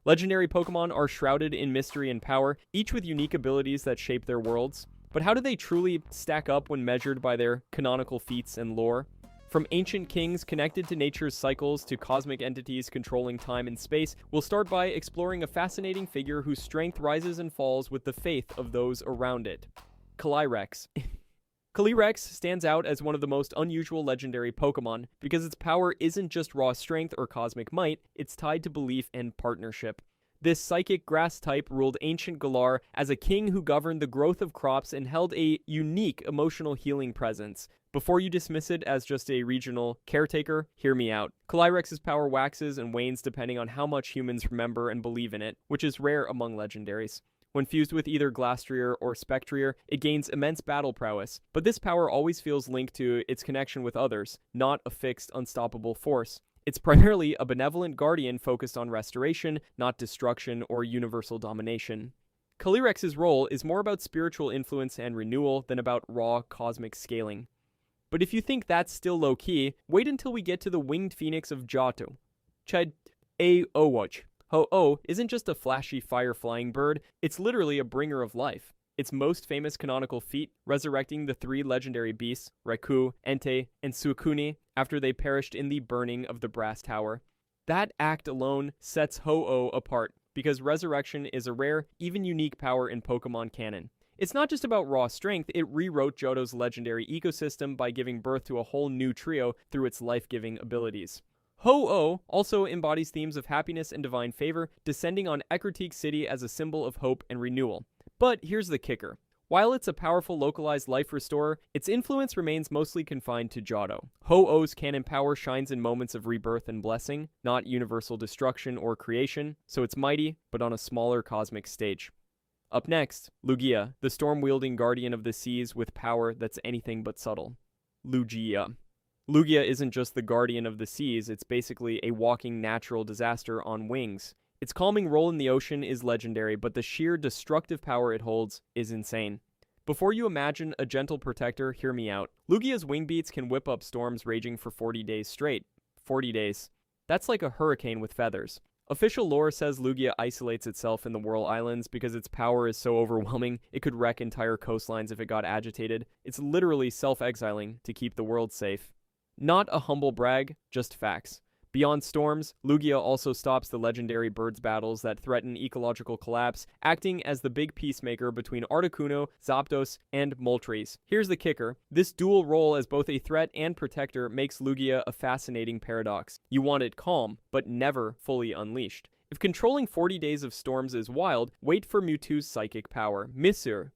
Legendary Pokemon are shrouded in mystery and power, each with unique abilities that shape their worlds. But how do they truly stack up when measured by their canonical feats and lore? From ancient kings connected to nature's cycles to cosmic entities controlling time and space, we'll start by exploring a fascinating figure whose strength rises and falls with the faith of those around it. Calyrex. Calyrex stands out as one of the most unusual legendary Pokemon because its power isn't just raw strength or cosmic might, it's tied to belief and partnership. This psychic grass type ruled ancient Galar as a king who governed the growth of crops and held a unique emotional healing presence. Before you dismiss it as just a regional caretaker, hear me out. Calyrex's power waxes and wanes depending on how much humans remember and believe in it, which is rare among legendaries. When fused with either Glastrier or Spectrier, it gains immense battle prowess, but this power always feels linked to its connection with others, not a fixed, unstoppable force. It's primarily a benevolent guardian focused on restoration, not destruction or universal domination. Calyrex's role is more about spiritual influence and renewal than about raw cosmic scaling. But if you think that's still low-key, wait until we get to the winged phoenix of Johto. Chad A. Owatch. Ho-Oh isn't just a flashy fire-flying bird, it's literally a bringer of life. Its most famous canonical feat, resurrecting the three legendary beasts, Raikou, Entei, and Suicune, after they perished in the burning of the Brass Tower. That act alone sets Ho-Oh apart, because resurrection is a rare, even unique power in Pokemon canon. It's not just about raw strength, it rewrote Johto's legendary ecosystem by giving birth to a whole new trio through its life-giving abilities. Ho-Oh also embodies themes of happiness and divine favor, descending on Ecruteak City as a symbol of hope and renewal. But here's the kicker. While it's a powerful localized life restorer, its influence remains mostly confined to Johto. Ho-Oh's canon power shines in moments of rebirth and blessing, not universal destruction or creation, so it's mighty, but on a smaller cosmic stage. Up next, Lugia, the storm-wielding guardian of the seas with power that's anything but subtle. Lugia. Lugia isn't just the guardian of the seas, it's basically a walking natural disaster on wings. Its calming role in the ocean is legendary, but the sheer destructive power it holds is insane. Before you imagine a gentle protector, hear me out. Lugia's wing beats can whip up storms raging for 40 days straight. 40 days. That's like a hurricane with feathers. Official lore says Lugia isolates itself in the Whirl Islands because its power is so overwhelming it could wreck entire coastlines if it got agitated. It's literally self-exiling to keep the world safe. Not a humble brag, just facts. Beyond storms, Lugia also stops the legendary birds battles that threaten ecological collapse, acting as the big peacemaker between Articuno, Zapdos, and Moltres. Here's the kicker. This dual role as both a threat and protector makes Lugia a fascinating paradox. You want it calm, but never fully unleashed. If controlling 40 days of storms is wild, wait for Mewtwo's psychic power. Mewtwo.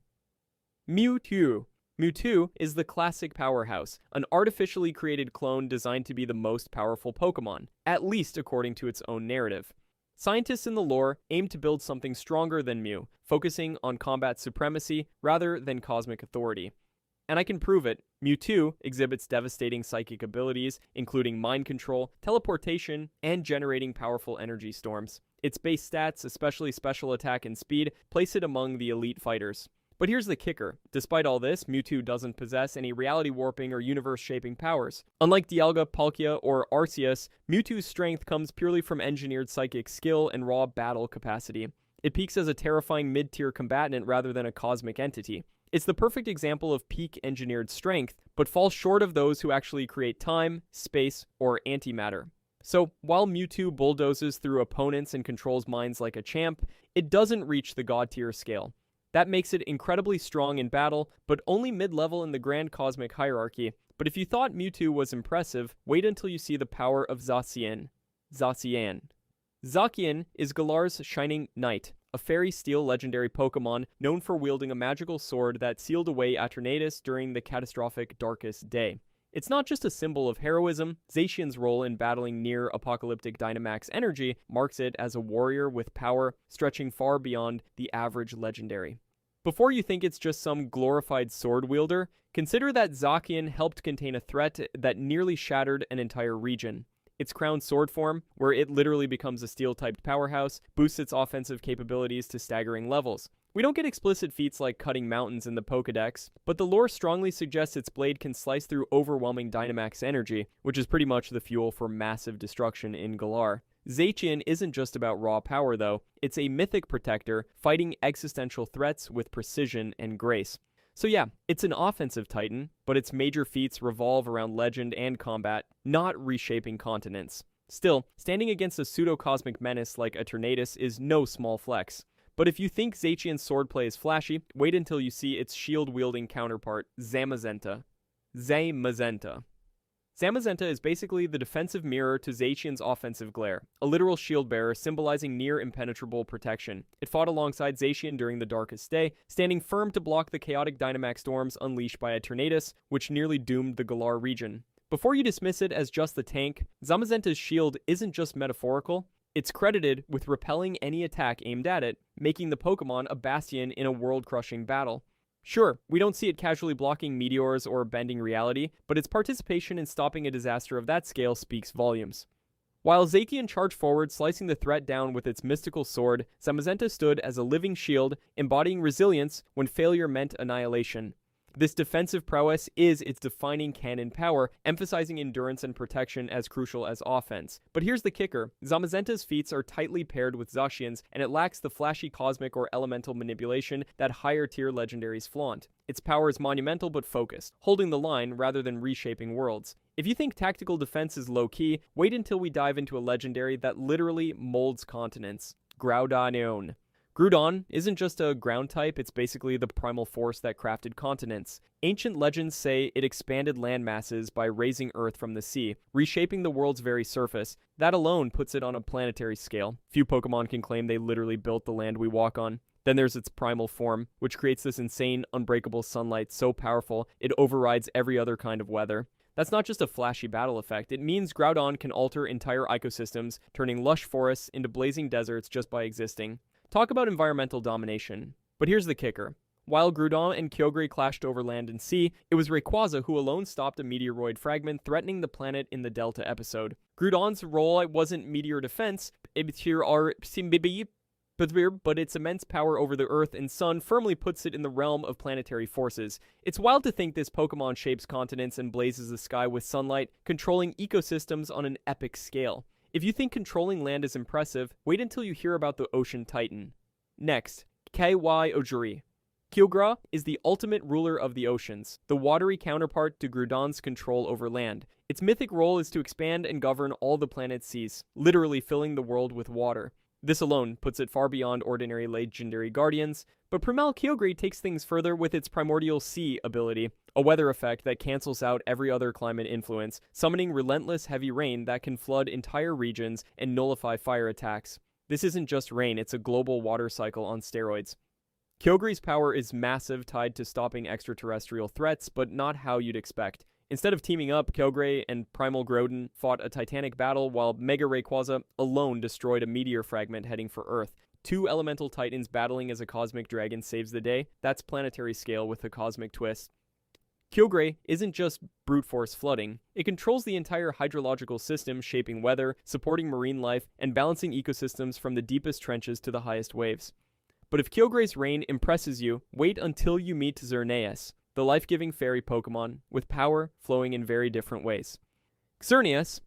Mewtwo is the classic powerhouse, an artificially created clone designed to be the most powerful Pokemon, at least according to its own narrative. Scientists in the lore aim to build something stronger than Mew, focusing on combat supremacy rather than cosmic authority. And I can prove it. Mewtwo exhibits devastating psychic abilities, including mind control, teleportation, and generating powerful energy storms. Its base stats, especially special attack and speed, place it among the elite fighters. But here's the kicker. Despite all this, Mewtwo doesn't possess any reality warping or universe-shaping powers. Unlike Dialga, Palkia, or Arceus, Mewtwo's strength comes purely from engineered psychic skill and raw battle capacity. It peaks as a terrifying mid-tier combatant rather than a cosmic entity. It's the perfect example of peak engineered strength, but falls short of those who actually create time, space, or antimatter. So, while Mewtwo bulldozes through opponents and controls minds like a champ, it doesn't reach the god-tier scale. That makes it incredibly strong in battle, but only mid-level in the grand cosmic hierarchy. But if you thought Mewtwo was impressive, wait until you see the power of Zacian. Zacian is Galar's Shining Knight, a fairy steel legendary Pokemon known for wielding a magical sword that sealed away Aeternatus during the catastrophic Darkest Day. It's not just a symbol of heroism. Zacian's role in battling near-apocalyptic Dynamax energy marks it as a warrior with power stretching far beyond the average legendary. Before you think it's just some glorified sword wielder, consider that Zacian helped contain a threat that nearly shattered an entire region. Its crown sword form, where it literally becomes a steel-typed powerhouse, boosts its offensive capabilities to staggering levels. We don't get explicit feats like cutting mountains in the Pokédex, but the lore strongly suggests its blade can slice through overwhelming Dynamax energy, which is pretty much the fuel for massive destruction in Galar. Zacian isn't just about raw power, though. It's a mythic protector, fighting existential threats with precision and grace. So yeah, it's an offensive titan, but its major feats revolve around legend and combat, not reshaping continents. Still, standing against a pseudo-cosmic menace like Eternatus is no small flex. But if you think Zacian's swordplay is flashy, wait until you see its shield-wielding counterpart, Zamazenta. Zamazenta is basically the defensive mirror to Zacian's offensive glare, a literal shield bearer symbolizing near impenetrable protection. It fought alongside Zacian during the Darkest Day, standing firm to block the chaotic Dynamax storms unleashed by Eternatus, which nearly doomed the Galar region. Before you dismiss it as just the tank, Zamazenta's shield isn't just metaphorical, it's credited with repelling any attack aimed at it, making the Pokemon a bastion in a world-crushing battle. Sure, we don't see it casually blocking meteors or bending reality, but its participation in stopping a disaster of that scale speaks volumes. While Zacian charged forward, slicing the threat down with its mystical sword, Zamazenta stood as a living shield, embodying resilience when failure meant annihilation. This defensive prowess is its defining Canon Power, emphasizing endurance and protection as crucial as offense. But here's the kicker. Zamazenta's feats are tightly paired with Zacian's, and it lacks the flashy cosmic or elemental manipulation that higher-tier legendaries flaunt. Its power is monumental but focused, holding the line rather than reshaping worlds. If you think tactical defense is low-key, wait until we dive into a legendary that literally molds continents. Groudon. Groudon isn't just a ground type, it's basically the primal force that crafted continents. Ancient legends say it expanded land masses by raising Earth from the sea, reshaping the world's very surface. That alone puts it on a planetary scale. Few Pokemon can claim they literally built the land we walk on. Then there's its primal form, which creates this insane, unbreakable sunlight so powerful it overrides every other kind of weather. That's not just a flashy battle effect, it means Groudon can alter entire ecosystems, turning lush forests into blazing deserts just by existing. Talk about environmental domination. But here's the kicker. While Groudon and Kyogre clashed over land and sea, it was Rayquaza who alone stopped a meteoroid fragment threatening the planet in the Delta episode. Groudon's role wasn't meteor defense, but its immense power over the Earth and Sun firmly puts it in the realm of planetary forces. It's wild to think this Pokemon shapes continents and blazes the sky with sunlight, controlling ecosystems on an epic scale. If you think controlling land is impressive, wait until you hear about the Ocean Titan. Next, K.Y. Ojuri. Kyogre is the ultimate ruler of the oceans, the watery counterpart to Groudon's control over land. Its mythic role is to expand and govern all the planet's seas, literally filling the world with water. This alone puts it far beyond ordinary legendary guardians, but Primal Kyogre takes things further with its Primordial Sea ability, a weather effect that cancels out every other climate influence, summoning relentless heavy rain that can flood entire regions and nullify fire attacks. This isn't just rain, it's a global water cycle on steroids. Kyogre's power is massive, tied to stopping extraterrestrial threats, but not how you'd expect. Instead of teaming up, Kyogre and Primal Groudon fought a titanic battle while Mega Rayquaza alone destroyed a meteor fragment heading for Earth. Two elemental titans battling as a cosmic dragon saves the day. That's planetary scale with a cosmic twist. Kyogre isn't just brute force flooding. It controls the entire hydrological system, shaping weather, supporting marine life, and balancing ecosystems from the deepest trenches to the highest waves. But if Kyogre's reign impresses you, wait until you meet Xerneas, the life-giving fairy Pokemon, with power flowing in very different ways. Xerneas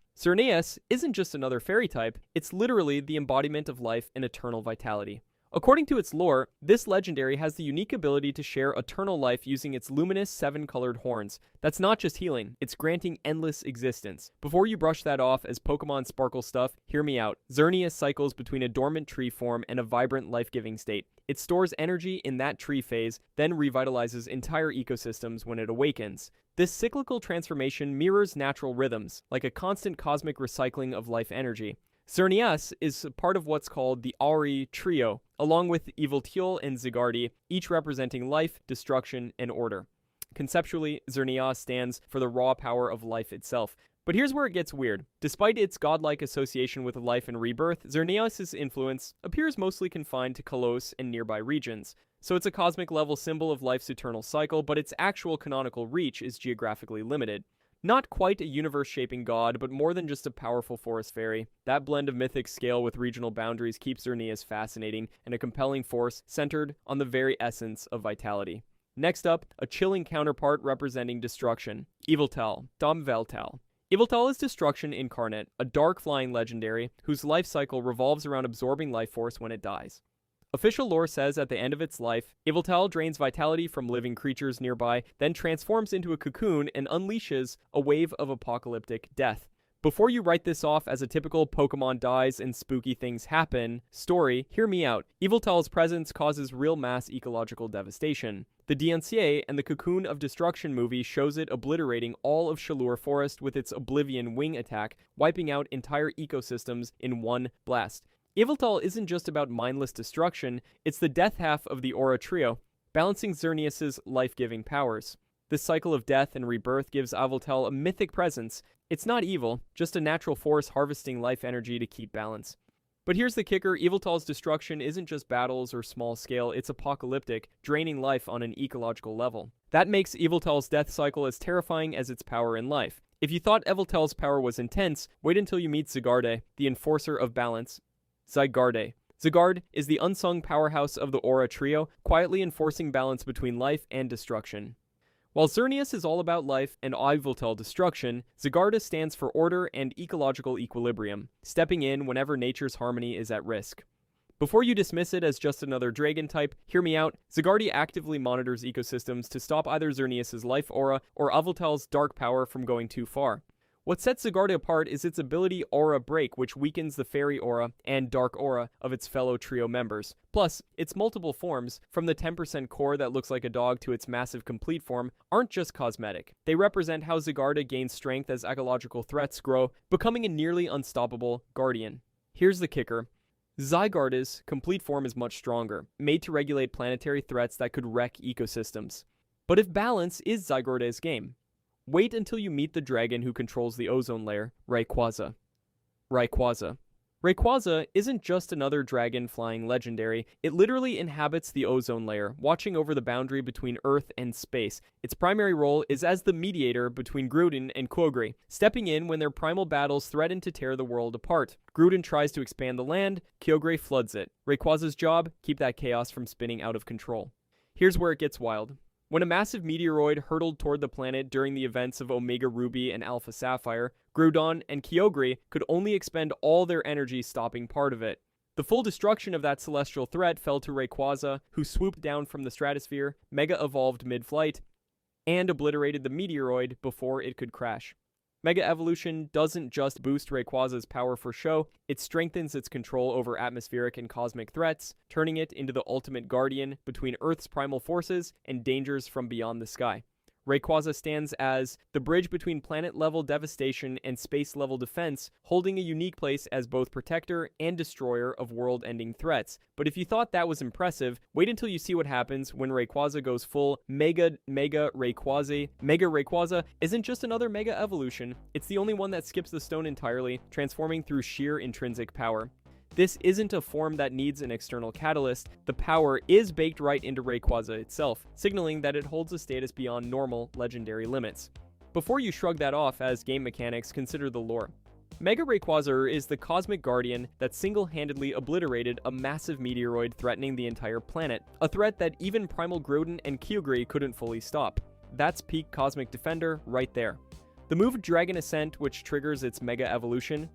isn't just another fairy type, it's literally the embodiment of life and eternal vitality. According to its lore, this legendary has the unique ability to share eternal life using its luminous 7-colored horns. That's not just healing, it's granting endless existence. Before you brush that off as Pokemon Sparkle stuff, hear me out. Xerneas cycles between a dormant tree form and a vibrant life-giving state. It stores energy in that tree phase, then revitalizes entire ecosystems when it awakens. This cyclical transformation mirrors natural rhythms, like a constant cosmic recycling of life energy. Xerneas is part of what's called the Auri Trio, along with Yveltal and Zygarde, each representing life, destruction, and order. Conceptually, Xerneas stands for the raw power of life itself. But here's where it gets weird. Despite its godlike association with life and rebirth, Xerneas' influence appears mostly confined to Kalos and nearby regions. So it's a cosmic-level symbol of life's eternal cycle, but its actual canonical reach is geographically limited. Not quite a universe-shaping god, but more than just a powerful forest fairy. That blend of mythic scale with regional boundaries keeps Xerneas fascinating and a compelling force centered on the very essence of vitality. Next up, a chilling counterpart representing destruction, Yveltal, Domveltal. Yveltal is Destruction incarnate, a dark flying legendary whose life cycle revolves around absorbing life force when it dies. Official lore says at the end of its life, Yveltal drains vitality from living creatures nearby, then transforms into a cocoon and unleashes a wave of apocalyptic death. Before you write this off as a typical Pokemon dies and spooky things happen story, hear me out. Yveltal's presence causes real mass ecological devastation. The DNCA and the Cocoon of Destruction movie shows it obliterating all of Shallur Forest with its Oblivion wing attack, wiping out entire ecosystems in one blast. Yveltal isn't just about mindless destruction, it's the death half of the Aura Trio, balancing Xerneas' life-giving powers. This cycle of death and rebirth gives Yveltal a mythic presence. It's not evil, just a natural force harvesting life energy to keep balance. But here's the kicker, Yveltal's destruction isn't just battles or small scale, it's apocalyptic, draining life on an ecological level. That makes Yveltal's death cycle as terrifying as its power in life. If you thought Yveltal's power was intense, wait until you meet Zygarde, the enforcer of balance. Zygarde. Zygarde is the unsung powerhouse of the Aura Trio, quietly enforcing balance between life and destruction. While Xerneas is all about life and Yveltal destruction, Zygarde stands for order and ecological equilibrium, stepping in whenever nature's harmony is at risk. Before you dismiss it as just another dragon type, hear me out. Zygarde actively monitors ecosystems to stop either Xerneas' life aura or Yveltal's dark power from going too far. What sets Zygarde apart is its ability Aura Break, which weakens the Fairy Aura and Dark Aura of its fellow trio members. Plus, its multiple forms, from the 10% core that looks like a dog to its massive complete form, aren't just cosmetic. They represent how Zygarde gains strength as ecological threats grow, becoming a nearly unstoppable guardian. Here's the kicker. Zygarde's complete form is much stronger, made to regulate planetary threats that could wreck ecosystems. But if balance is Zygarde's game, wait until you meet the dragon who controls the ozone layer, Rayquaza. Rayquaza isn't just another dragon flying legendary, it literally inhabits the ozone layer, watching over the boundary between Earth and space. Its primary role is as the mediator between Groudon and Kyogre, stepping in when their primal battles threaten to tear the world apart. Groudon tries to expand the land, Kyogre floods it. Rayquaza's job? Keep that chaos from spinning out of control. Here's where it gets wild. When a massive meteoroid hurtled toward the planet during the events of Omega Ruby and Alpha Sapphire, Groudon and Kyogre could only expend all their energy stopping part of it. The full destruction of that celestial threat fell to Rayquaza, who swooped down from the stratosphere, mega-evolved mid-flight, and obliterated the meteoroid before it could crash. Mega Evolution doesn't just boost Rayquaza's power for show, it strengthens its control over atmospheric and cosmic threats, turning it into the ultimate guardian between Earth's primal forces and dangers from beyond the sky. Rayquaza stands as the bridge between planet-level devastation and space-level defense, holding a unique place as both protector and destroyer of world-ending threats. But if you thought that was impressive, wait until you see what happens when Rayquaza goes full Mega Rayquaza. Mega Rayquaza isn't just another Mega Evolution, it's the only one that skips the stone entirely, transforming through sheer intrinsic power. This isn't a form that needs an external catalyst, the power is baked right into Rayquaza itself, signaling that it holds a status beyond normal legendary limits. Before you shrug that off as game mechanics, consider the lore. Mega Rayquaza is the cosmic guardian that single-handedly obliterated a massive meteoroid threatening the entire planet, a threat that even Primal Groudon and Kyogre couldn't fully stop. That's peak Cosmic Defender right there. The move Dragon Ascent, which triggers its Mega Evolution,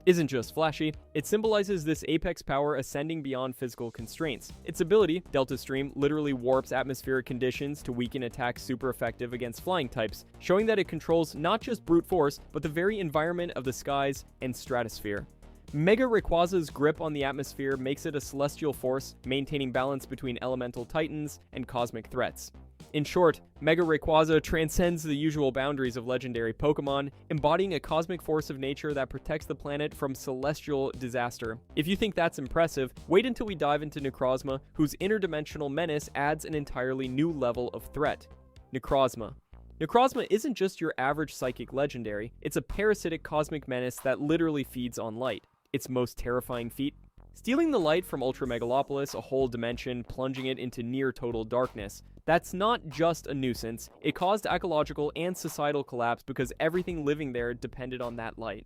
isn't just flashy, it symbolizes this apex power ascending beyond physical constraints. Its ability, Delta Stream, literally warps atmospheric conditions to weaken attacks super effective against flying types, showing that it controls not just brute force, but the very environment of the skies and stratosphere. Mega Rayquaza's grip on the atmosphere makes it a celestial force, maintaining balance between elemental titans and cosmic threats. In short, Mega Rayquaza transcends the usual boundaries of legendary Pokemon, embodying a cosmic force of nature that protects the planet from celestial disaster. If you think that's impressive, wait until we dive into Necrozma, whose interdimensional menace adds an entirely new level of threat. Necrozma. Necrozma isn't just your average psychic legendary, it's a parasitic cosmic menace that literally feeds on light. Its most terrifying feat? Stealing the light from Ultra Megalopolis, a whole dimension, plunging it into near total darkness. That's not just a nuisance, it caused ecological and societal collapse because everything living there depended on that light.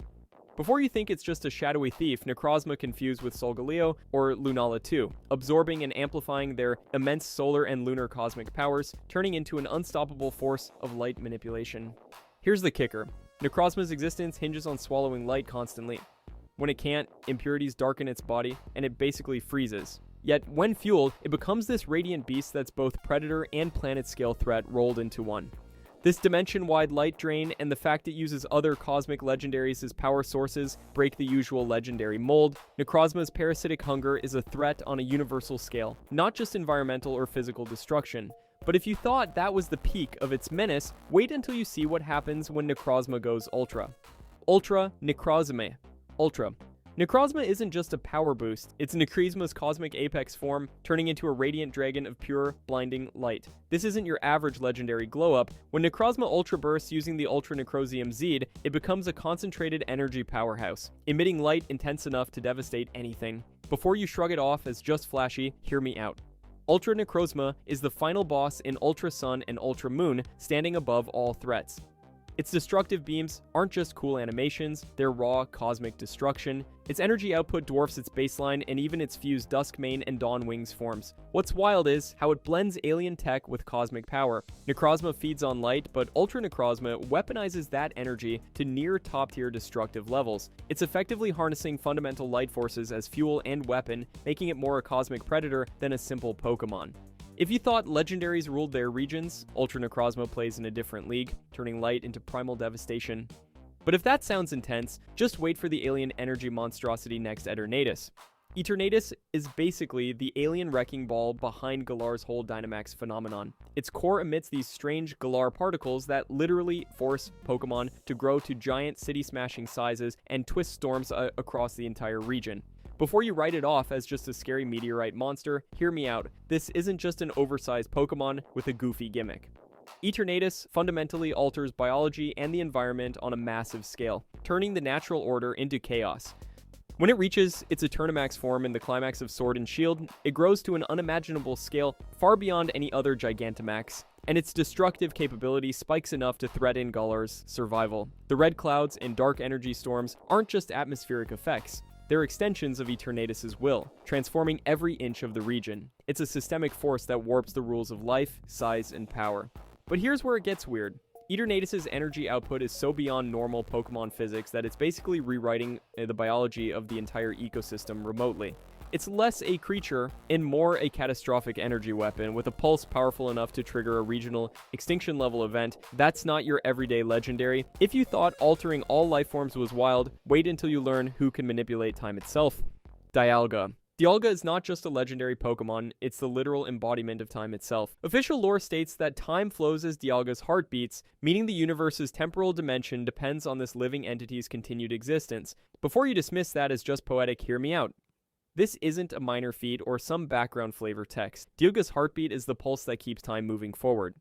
Before you think it's just a shadowy thief, Necrozma can fuse with Solgaleo or Lunala too, absorbing and amplifying their immense solar and lunar cosmic powers, turning into an unstoppable force of light manipulation. Here's the kicker. Necrozma's existence hinges on swallowing light constantly. When it can't, impurities darken its body, and it basically freezes. Yet, when fueled, it becomes this radiant beast that's both predator and planet-scale threat rolled into one. This dimension-wide light drain and the fact it uses other cosmic legendaries as power sources break the usual legendary mold. Necrozma's parasitic hunger is a threat on a universal scale, not just environmental or physical destruction. But if you thought that was the peak of its menace, wait until you see what happens when Necrozma goes Ultra. Ultra Necrozma. Ultra. Necrozma isn't just a power boost, it's Necrozma's cosmic apex form, turning into a radiant dragon of pure, blinding light. This isn't your average legendary glow-up. When Necrozma Ultra bursts using the Ultra Necrosium Zed, it becomes a concentrated energy powerhouse, emitting light intense enough to devastate anything. Before you shrug it off as just flashy, hear me out. Ultra Necrozma is the final boss in Ultra Sun and Ultra Moon, standing above all threats. Its destructive beams aren't just cool animations, they're raw, cosmic destruction. Its energy output dwarfs its baseline and even its fused Duskmane and Dawnwings forms. What's wild is how it blends alien tech with cosmic power. Necrozma feeds on light, but Ultra Necrozma weaponizes that energy to near top-tier destructive levels. It's effectively harnessing fundamental light forces as fuel and weapon, making it more a cosmic predator than a simple Pokemon. If you thought legendaries ruled their regions, Ultra Necrozma plays in a different league, turning light into primal devastation. But if that sounds intense, just wait for the alien energy monstrosity next Eternatus. Eternatus is basically the alien wrecking ball behind Galar's whole Dynamax phenomenon. Its core emits these strange Galar particles that literally force Pokemon to grow to giant city-smashing sizes and twist storms across the entire region. Before you write it off as just a scary meteorite monster, hear me out. This isn't just an oversized Pokemon with a goofy gimmick. Eternatus fundamentally alters biology and the environment on a massive scale, turning the natural order into chaos. When it reaches its Eternamax form in the climax of Sword and Shield, it grows to an unimaginable scale far beyond any other Gigantamax, and its destructive capability spikes enough to threaten Galar's survival. The red clouds and dark energy storms aren't just atmospheric effects. They're extensions of Eternatus' will, transforming every inch of the region. It's a systemic force that warps the rules of life, size, and power. But here's where it gets weird. Eternatus' energy output is so beyond normal Pokemon physics that it's basically rewriting the biology of the entire ecosystem remotely. It's less a creature and more a catastrophic energy weapon with a pulse powerful enough to trigger a regional extinction-level event. That's not your everyday legendary. If you thought altering all life forms was wild, wait until you learn who can manipulate time itself. Dialga. Dialga is not just a legendary Pokemon, it's the literal embodiment of time itself. Official lore states that time flows as Dialga's heart beats, meaning the universe's temporal dimension depends on this living entity's continued existence. Before you dismiss that as just poetic, hear me out. This isn't a minor feat or some background flavor text. Dialga's heartbeat is the pulse that keeps time moving forward.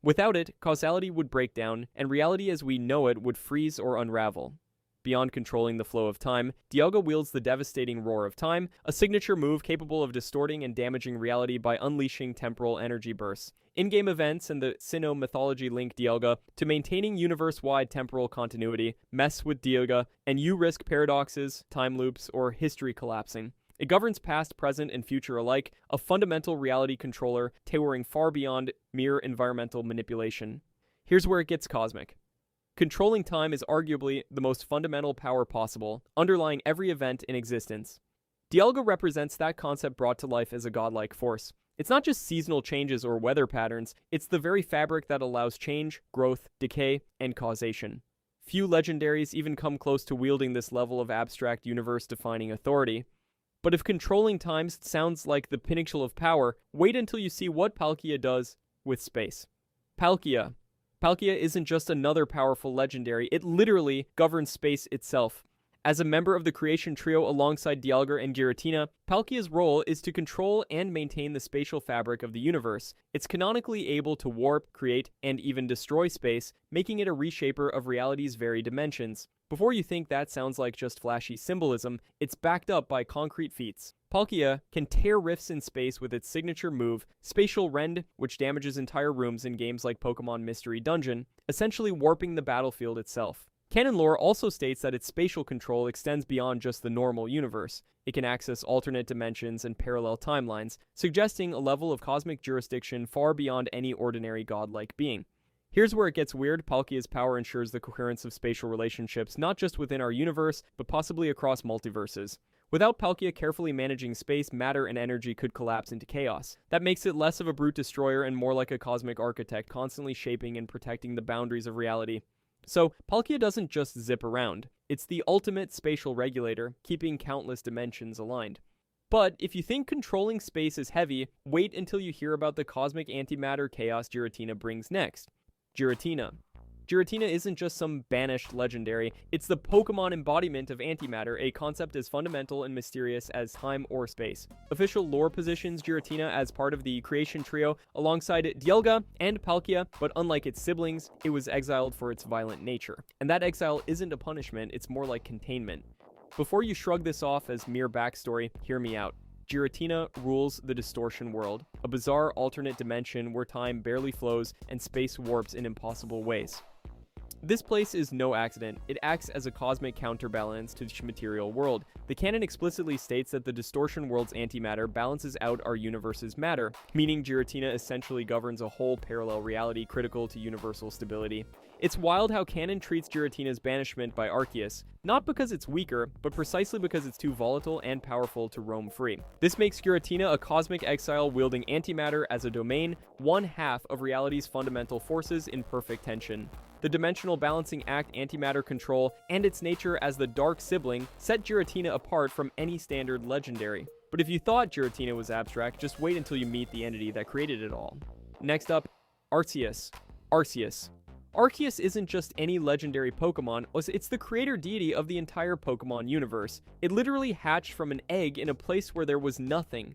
Without it, causality would break down, and reality as we know it would freeze or unravel. Beyond controlling the flow of time, Dialga wields the devastating Roar of Time, a signature move capable of distorting and damaging reality by unleashing temporal energy bursts. In-game events and the Sinnoh mythology link Dialga to maintaining universe-wide temporal continuity, mess with Dialga, and you risk paradoxes, time loops, or history collapsing. It governs past, present, and future alike, a fundamental reality controller towering far beyond mere environmental manipulation. Here's where it gets cosmic. Controlling time is arguably the most fundamental power possible, underlying every event in existence. Dialga represents that concept brought to life as a godlike force. It's not just seasonal changes or weather patterns, it's the very fabric that allows change, growth, decay, and causation. Few legendaries even come close to wielding this level of abstract universe-defining authority. But if controlling time sounds like the pinnacle of power, wait until you see what Palkia does with space. Palkia. Palkia isn't just another powerful legendary, it literally governs space itself. As a member of the Creation Trio alongside Dialga and Giratina, Palkia's role is to control and maintain the spatial fabric of the universe. It's canonically able to warp, create, and even destroy space, making it a reshaper of reality's very dimensions. Before you think that sounds like just flashy symbolism, it's backed up by concrete feats. Palkia can tear rifts in space with its signature move, Spatial Rend, which damages entire rooms in games like Pokemon Mystery Dungeon, essentially warping the battlefield itself. Canon lore also states that its spatial control extends beyond just the normal universe. It can access alternate dimensions and parallel timelines, suggesting a level of cosmic jurisdiction far beyond any ordinary godlike being. Here's where it gets weird. Palkia's power ensures the coherence of spatial relationships, not just within our universe, but possibly across multiverses. Without Palkia carefully managing space, matter and energy could collapse into chaos. That makes it less of a brute destroyer and more like a cosmic architect, constantly shaping and protecting the boundaries of reality. So, Palkia doesn't just zip around. It's the ultimate spatial regulator, keeping countless dimensions aligned. But if you think controlling space is heavy, wait until you hear about the cosmic antimatter chaos Giratina brings next. Giratina. Giratina isn't just some banished legendary, it's the Pokemon embodiment of antimatter, a concept as fundamental and mysterious as time or space. Official lore positions Giratina as part of the creation trio alongside Dialga and Palkia, but unlike its siblings, it was exiled for its violent nature. And that exile isn't a punishment, it's more like containment. Before you shrug this off as mere backstory, hear me out. Giratina rules the distortion world, a bizarre alternate dimension where time barely flows and space warps in impossible ways. This place is no accident. It acts as a cosmic counterbalance to the material world. The canon explicitly states that the distortion world's antimatter balances out our universe's matter, meaning Giratina essentially governs a whole parallel reality critical to universal stability. It's wild how canon treats Giratina's banishment by Arceus, not because it's weaker, but precisely because it's too volatile and powerful to roam free. This makes Giratina a cosmic exile wielding antimatter as a domain, one half of reality's fundamental forces in perfect tension. The dimensional balancing act, antimatter control, and its nature as the dark sibling set Giratina apart from any standard legendary. But if you thought Giratina was abstract, just wait until you meet the entity that created it all. Next up, Arceus. Arceus. Arceus isn't just any legendary Pokemon, it's the creator deity of the entire Pokemon universe. It literally hatched from an egg in a place where there was nothing.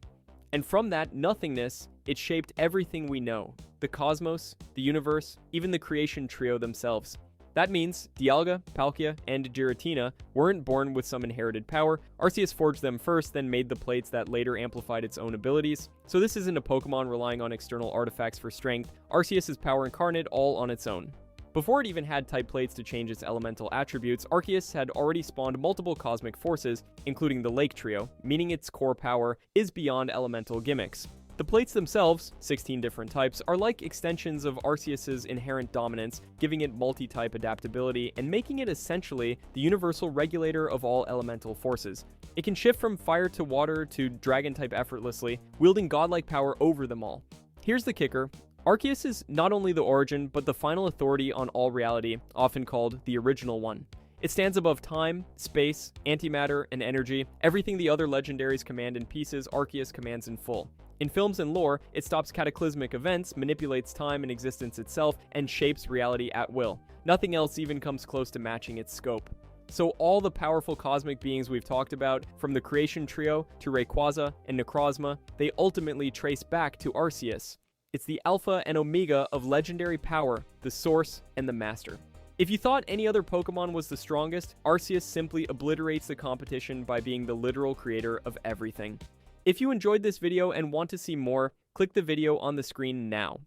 And from that nothingness, it shaped everything we know. The cosmos, the universe, even the creation trio themselves. That means Dialga, Palkia, and Giratina weren't born with some inherited power. Arceus forged them first, then made the plates that later amplified its own abilities. So this isn't a Pokemon relying on external artifacts for strength. Arceus is power incarnate all on its own. Before it even had type plates to change its elemental attributes, Arceus had already spawned multiple cosmic forces, including the Lake Trio, meaning its core power is beyond elemental gimmicks. The plates themselves, 16 different types, are like extensions of Arceus's inherent dominance, giving it multi-type adaptability and making it essentially the universal regulator of all elemental forces. It can shift from fire to water to dragon type effortlessly, wielding godlike power over them all. Here's the kicker. Arceus is not only the origin, but the final authority on all reality, often called the Original One. It stands above time, space, antimatter, and energy. Everything the other legendaries command in pieces, Arceus commands in full. In films and lore, it stops cataclysmic events, manipulates time and existence itself, and shapes reality at will. Nothing else even comes close to matching its scope. So all the powerful cosmic beings we've talked about, from the creation trio to Rayquaza and Necrozma, they ultimately trace back to Arceus. It's the alpha and omega of legendary power, the source and the master. If you thought any other Pokemon was the strongest, Arceus simply obliterates the competition by being the literal creator of everything. If you enjoyed this video and want to see more, click the video on the screen now.